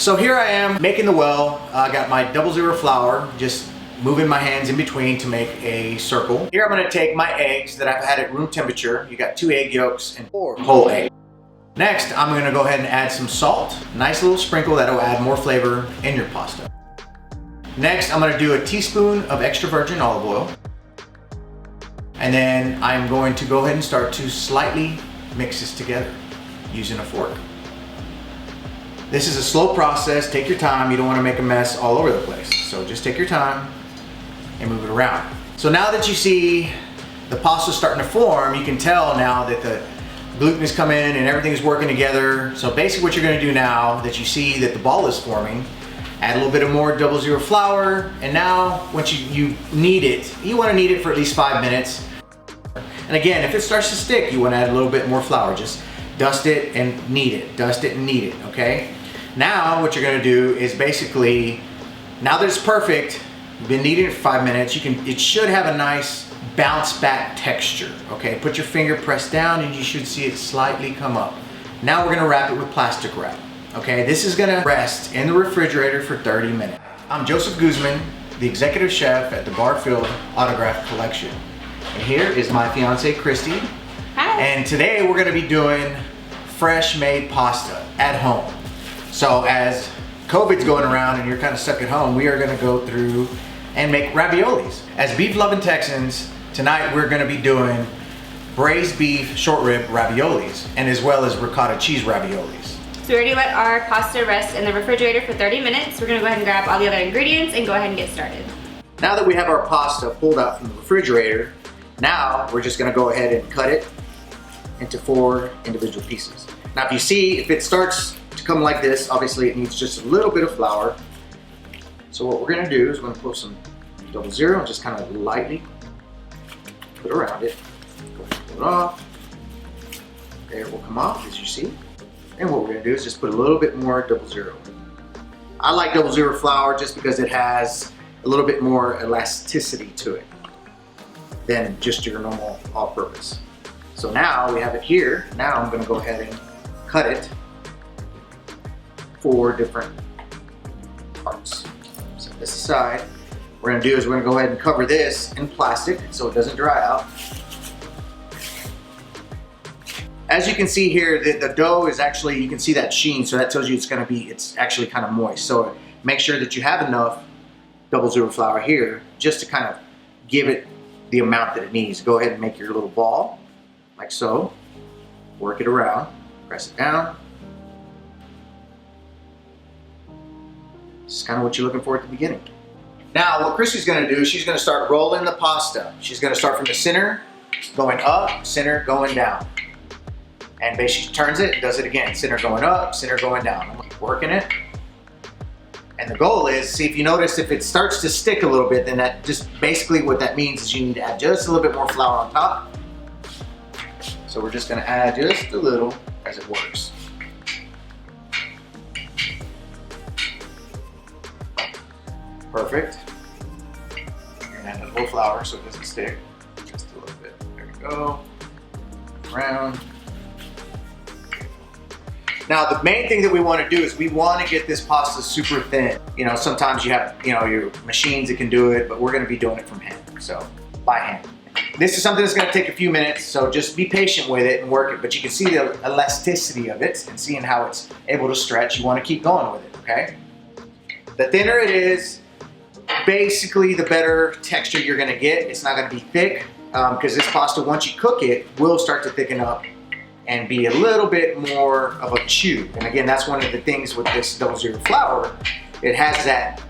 So here I am making the well. I got my 00 flour, just moving my hands in between to make a circle. Here I'm gonna take my eggs that I've had at room temperature. You got 2 egg yolks and 4 whole eggs. Next, I'm gonna go ahead and add some salt. Nice little sprinkle that'll add more flavor in your pasta. Next, I'm gonna do a teaspoon of extra virgin olive oil. And then I'm going to go ahead and start to slightly mix this together using a fork. This is a slow process. Take your time. You don't want to make a mess all over the place. So just take your time and move it around. So now that you see the pasta starting to form, you can tell now that the gluten is coming in and everything's working together. So basically what you're going to do now that you see that the ball is forming, add a little bit of more 00 flour, and now once you knead it, you want to knead it for at least 5 minutes. And again, if it starts to stick, you want to add a little bit more flour. Just dust it and knead it, dust it and knead it, okay? Now what you're going to do is basically, now that it's perfect, you've been kneading it for 5 minutes, it should have a nice bounce back texture, okay? Put your finger pressed down and you should see it slightly come up. Now we're going to wrap it with plastic wrap. Okay, this is gonna rest in the refrigerator for 30 minutes. I'm Joseph Guzman, the executive chef at the Barfield Autograph Collection. And here is my fiance, Christy. Hi. And today we're gonna be doing fresh made pasta at home. So as COVID's going around and you're kind of stuck at home, we are gonna go through and make raviolis. As beef loving Texans, tonight we're gonna be doing braised beef short rib raviolis and as well as ricotta cheese raviolis. So we already let our pasta rest in the refrigerator for 30 minutes. We're gonna go ahead and grab all the other ingredients and go ahead and get started. Now that we have our pasta pulled out from the refrigerator, now we're just gonna go ahead and cut it into 4 individual pieces. Now if you see, if it starts to come like this, obviously it needs just a little bit of flour. So what we're gonna do is we're gonna put some 00 and just kind of lightly put around it. Pull it off. There it will come off, as you see. And what we're gonna do is just put a little bit more 00. I like 00 flour just because it has a little bit more elasticity to it than just your normal all-purpose. So now we have it here. Now I'm gonna go ahead and cut it 4 different parts. Set this aside. What we're gonna do is we're gonna go ahead and cover this in plastic so it doesn't dry out. As you can see here, the dough is actually, you can see that sheen, so that tells you it's actually kind of moist. So make sure that you have enough 00 flour here just to kind of give it the amount that it needs. Go ahead and make your little ball, like so. Work it around, press it down. This is kind of what you're looking for at the beginning. Now what Christy's gonna do is she's gonna start rolling the pasta. She's gonna start from the center, going up, center, going down. And basically she turns it and does it again. Center going up, center going down. I'm working it. And the goal is, see if you notice if it starts to stick a little bit, then that just basically what that means is you need to add just a little bit more flour on top. So we're just gonna add just a little as it works. Perfect. And add a little flour so it doesn't stick. Just a little bit. There we go. Around. Now the main thing that we want to do is we want to get this pasta super thin. You know, sometimes you have, you know, your machines that can do it, but we're going to be doing it from hand, so by hand. This is something that's going to take a few minutes, so just be patient with it and work it, but you can see the elasticity of it and seeing how it's able to stretch. You want to keep going with it, okay? The thinner it is, basically the better texture you're going to get. It's not going to be thick because this pasta, once you cook it, will start to thicken up and be a little bit more of a chew. And again, that's one of the things with this 00 flour. It has that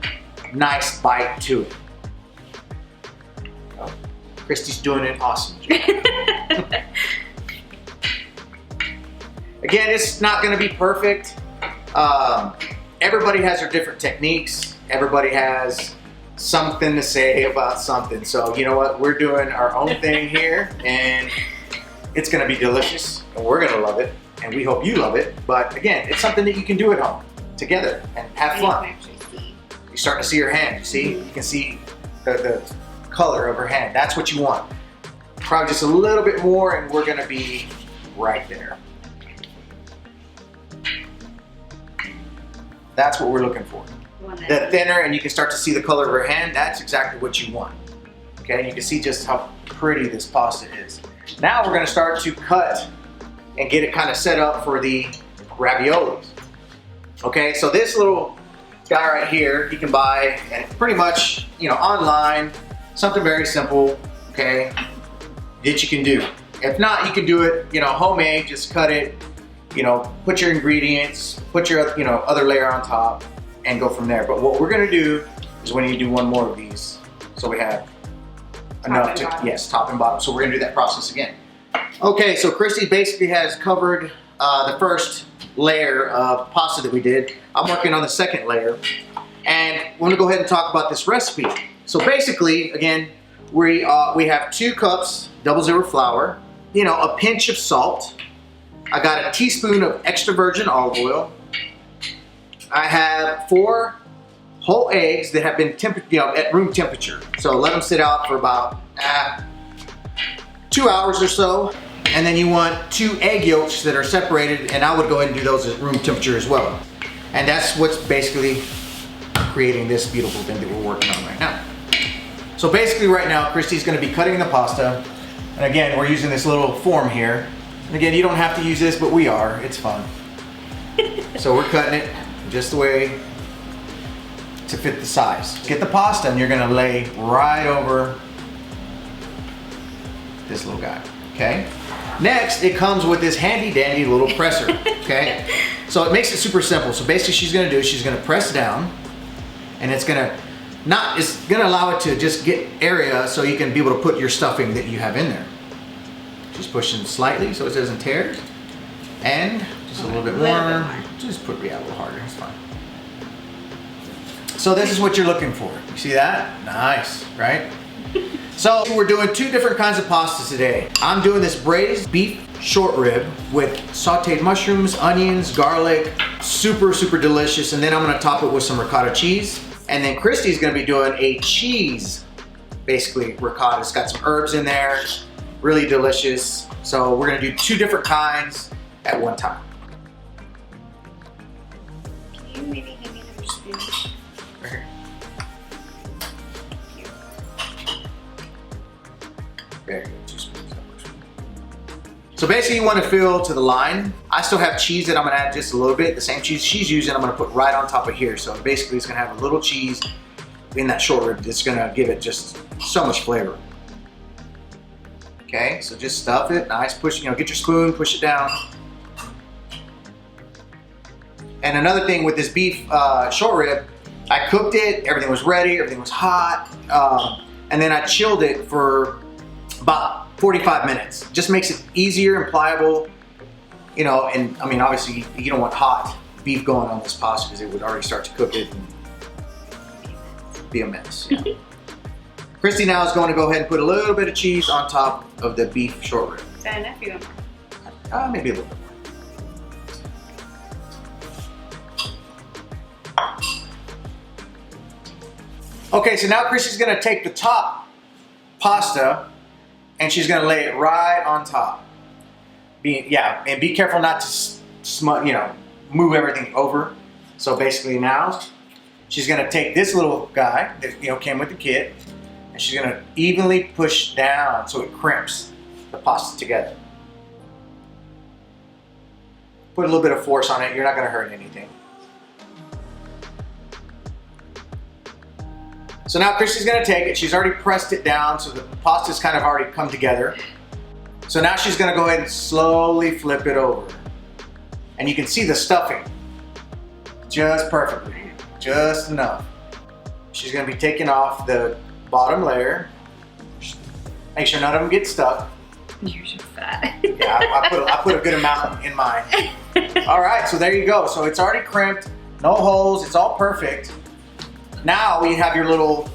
nice bite to it. Oh, Christy's doing an awesome job. Again, it's not gonna be perfect. Everybody has their different techniques. Everybody has something to say about something. So you know what? We're doing our own thing here and it's gonna be delicious. And we're gonna love it, and we hope you love it. But again, it's something that you can do at home together and have fun. You're starting to see her hand. You see, you can see the color of her hand. That's what you want. Probably just a little bit more, and we're gonna be right there. That's what we're looking for. The thinner, and you can start to see the color of her hand, that's exactly what you want. Okay, you can see just how pretty this pasta is. Now we're gonna start to cut and get it kind of set up for the raviolis. Okay, so this little guy right here, you can buy pretty much, online, something very simple, okay, that you can do. If not, you can do it, homemade, just cut it, put your ingredients, put your, other layer on top and go from there. But what we're gonna do is we need to do one more of these. So we have enough to, yes, top and bottom. So we're gonna do that process again. Okay, so Christy basically has covered the first layer of pasta that we did. I'm working on the second layer. And we're gonna go ahead and talk about this recipe. So basically, again, we have 2 cups double zero flour, a pinch of salt. I got a teaspoon of extra virgin olive oil. I have 4 whole eggs that have been at room temperature. So let them sit out for about 2 hours or so. And then you want 2 egg yolks that are separated, and I would go ahead and do those at room temperature as well. And that's what's basically creating this beautiful thing that we're working on right now. So basically right now, Christy's gonna be cutting the pasta. And again, we're using this little form here. And again, you don't have to use this, but we are, it's fun. So we're cutting it just the way to fit the size. Get the pasta and you're gonna lay right over this little guy, okay? Next, it comes with this handy dandy little presser, okay? So it makes it super simple. So basically she's gonna press down, and it's gonna allow it to just get area so you can be able to put your stuffing that you have in there. Just pushing slightly so it doesn't tear. And just a little bit more. Just put it a little harder, it's fine. So this is what you're looking for. You see that? Nice, right? So we're doing 2 different kinds of pastas today. I'm doing this braised beef short rib with sauteed mushrooms, onions, garlic, super, super delicious. And then I'm gonna top it with some ricotta cheese. And then Christy's gonna be doing a cheese, basically ricotta. It's got some herbs in there, really delicious. So we're gonna do 2 different kinds at one time. Can you maybe give me another spoon? Right here. Very good, 2 spoons. That works. So basically you want to fill to the line. I still have cheese that I'm gonna add just a little bit. The same cheese she's using, I'm gonna put right on top of here. So basically it's gonna have a little cheese in that short rib that's gonna give it just so much flavor. Okay, so just stuff it, nice, push, get your spoon, push it down. And another thing with this beef short rib, I cooked it, everything was ready, everything was hot, and then I chilled it for about 45 minutes. Just makes it easier and pliable, and I mean, obviously you don't want hot beef going on this pasta because it would already start to cook it and be a mess. Yeah. Christy now is going to go ahead and put a little bit of cheese on top of the beef short rib. Is that enough? You want more? Maybe a little bit more. Okay, so now Christy's gonna take the top pasta and she's gonna lay it right on top. And be careful not to move everything over. So basically now she's gonna take this little guy that came with the kit, and she's gonna evenly push down so it crimps the pasta together. Put a little bit of force on it, you're not gonna hurt anything. So now Christy's gonna take it, she's already pressed it down so the pasta's kind of already come together. So now she's gonna go ahead and slowly flip it over. And you can see the stuffing just perfectly, just enough. She's gonna be taking off the bottom layer. Make sure none of them get stuck. You're just fat. Yeah, I put a good amount in mine. All right, so there you go. So it's already crimped, no holes, it's all perfect. Now you have your little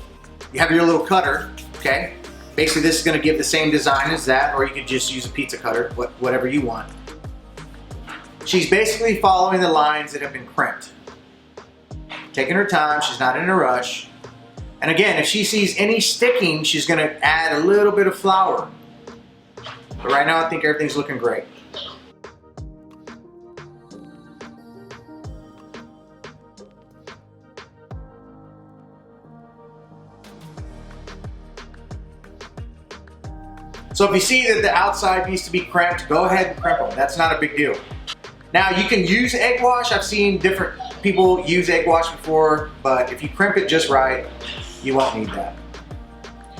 cutter, okay? Basically this is gonna give the same design as that, or you can just use a pizza cutter, whatever you want. She's basically following the lines that have been crimped. Taking her time, she's not in a rush. And again, if she sees any sticking, she's gonna add a little bit of flour. But right now I think everything's looking great. So if you see that the outside needs to be crimped, go ahead and crimp them. That's not a big deal. Now you can use egg wash. I've seen different people use egg wash before, but if you crimp it just right, you won't need that.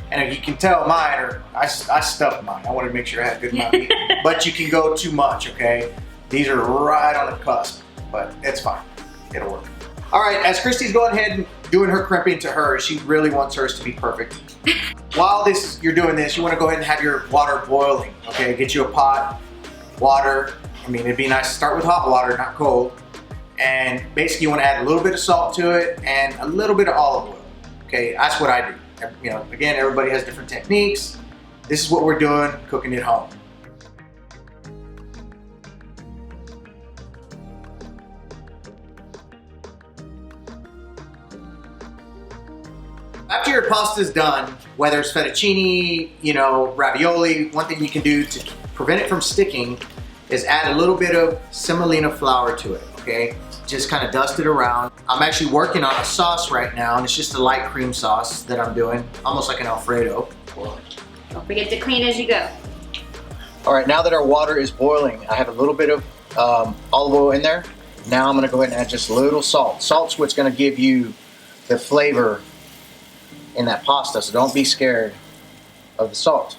And if you can tell mine, I stuffed mine. I wanted to make sure I had good amount of meat. But you can go too much, okay? These are right on the cusp, but it's fine. It'll work. All right, as Christy's going ahead and doing her crimping to hers, she really wants hers to be perfect. While you're doing this, you want to go ahead and have your water boiling, okay? Get you a pot, water. I mean, it'd be nice to start with hot water, not cold. And basically you want to add a little bit of salt to it and a little bit of olive oil, okay? That's what I do. You know, again, everybody has different techniques. This is what we're doing, cooking at home. After your pasta's done, whether it's fettuccine, you know, ravioli, one thing you can do to prevent it from sticking is add a little bit of semolina flour to it, okay? Just kind of dust it around. I'm actually working on a sauce right now, and it's just a light cream sauce that I'm doing, almost like an Alfredo. Don't forget to clean as you go. All right, now that our water is boiling, I have a little bit of olive oil in there. Now I'm gonna go ahead and add just a little salt. Salt's what's gonna give you the flavor in that pasta, so don't be scared of the salt.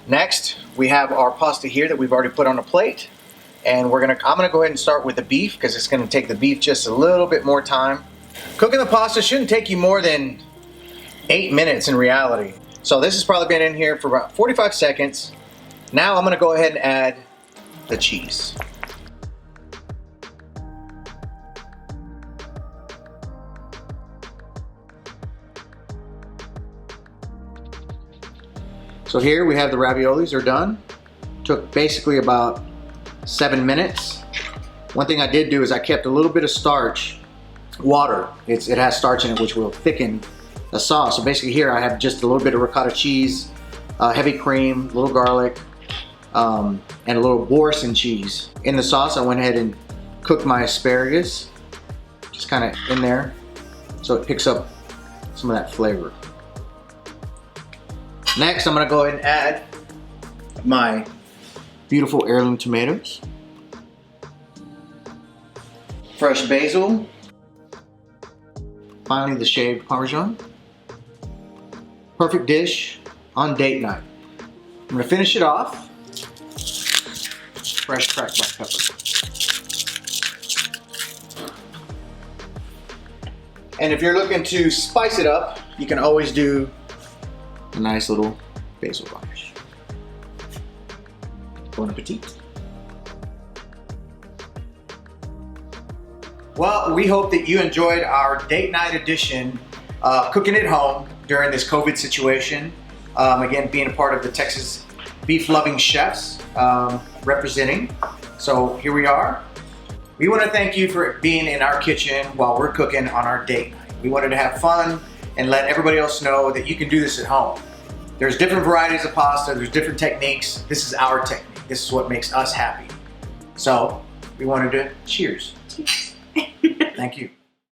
Next, we have our pasta here that we've already put on a plate. And I'm gonna go ahead and start with the beef because it's gonna take the beef just a little bit more time. Cooking the pasta shouldn't take you more than 8 minutes in reality. So this has probably been in here for about 45 seconds. Now I'm gonna go ahead and add the cheese. So here we have the raviolis are done. Took basically about 7 minutes. One thing I did do is I kept a little bit of starch, water. It has starch in it which will thicken the sauce. So basically here I have just a little bit of ricotta cheese, heavy cream, a little garlic, and a little Boursin cheese. In the sauce I went ahead and cooked my asparagus, just kind of in there, so it picks up some of that flavor. Next I'm gonna go ahead and add my beautiful heirloom tomatoes, fresh basil, finally the shaved Parmesan. Perfect dish on date night. I'm gonna finish it off, fresh cracked black pepper. And if you're looking to spice it up, you can always do a nice little basil garnish. Bon appetit. Well, we hope that you enjoyed our date night edition, cooking at home during this COVID situation. Again, being a part of the Texas beef loving chefs representing. So here we are. We want to thank you for being in our kitchen while we're cooking on our date night. We wanted to have fun and let everybody else know that you can do this at home. There's different varieties of pasta, there's different techniques. This is our technique. This is what makes us happy. So we wanted to cheers. Thank you.